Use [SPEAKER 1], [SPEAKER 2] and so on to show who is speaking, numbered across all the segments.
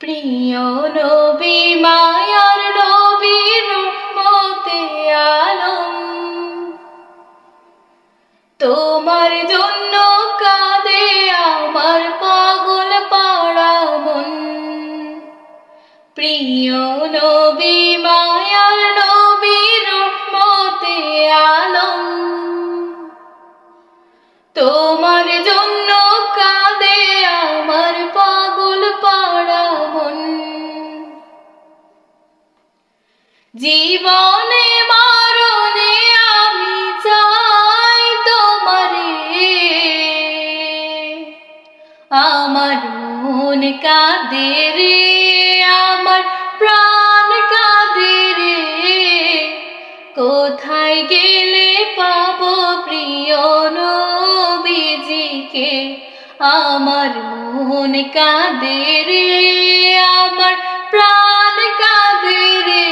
[SPEAKER 1] প্রিয় নবী মায়ার নবী রহমতে আলম, তোমার জন্য কাঁদে আমার পাগল পাড়া মন। প্রিয় নবী মায়ার নবী রহমতে আলম, তোমার জন্য কাঁদে আমার পাগল পাড়া মন। জীবনে মরণে আমি চাই তোমারে, আমার মন কাঁদে রে, আমার প্রাণ কাঁদে রে। কোথায় গেলে পাবো প্রিয় নবীজিকে, আমার মন কাঁদে রে, আমার প্রাণ কাঁদে রে।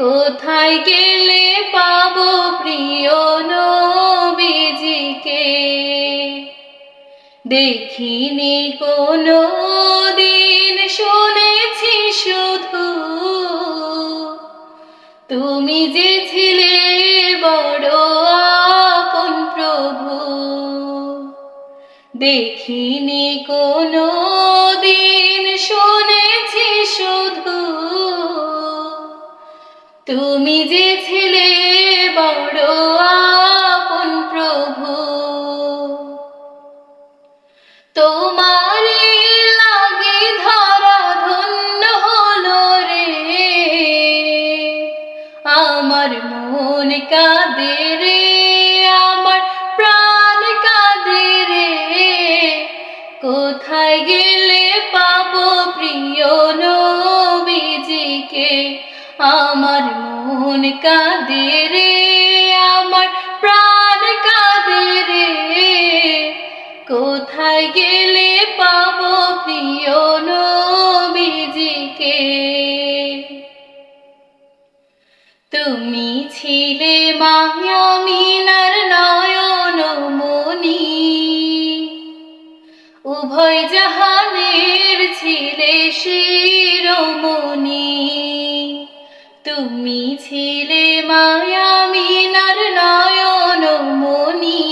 [SPEAKER 1] কোথায় গেলে পাবো প্রিয় নবীজিকে। দেখিনি কোনো দিন, শুনেছি শুধু তুমি যে ছিলে বড় আপন প্রভু। দেখিনি কোনো দিন, শুনেছি শুধু তুমি যে ছিলে বড় আপন প্রভু। তোমারে লাগে ধরা ধন্য হলো রে, আমার মন কাঁদে রে, আমার প্রাণ কাঁদে রে। কোথায় গেলে পাবো প্রিয় নবীজিকে, আমার মন কাঁদে রে, আমার প্রাণ কাঁদে রে। কোথায় গেলে পাবো প্রিয় নবীজিকে। তুমি ছিলে মায়ামিনার নয়ন মনি, উভয় জাহানের ছিলে শিরোমণি। তুমি ছিলে মায়ামিনার নয়ন মনি,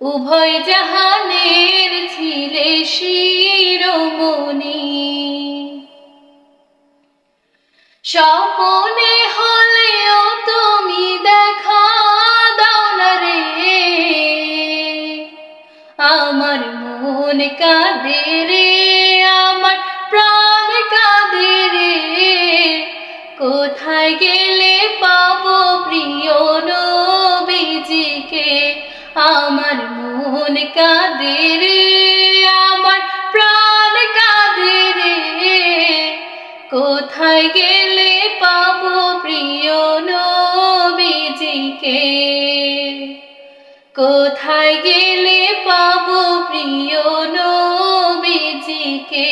[SPEAKER 1] উভয় জাহানের ছিলে শিরোমণি। স্বপনে হলেও তুমি দেখা দাও না রে, আমার মন কাঁদে রে, আমার প্রাণ কাঁদে রে। কোথায় গেলে পাবো প্রিয় নবীজিকে, আমার মন কাঁদে রে, আমার প্রাণ কাঁদে রে। কোথায় গেলে পাবো প্রিয় নবীজিকে, কোথায় গেলে পাবো প্রিয় নবীজিকে।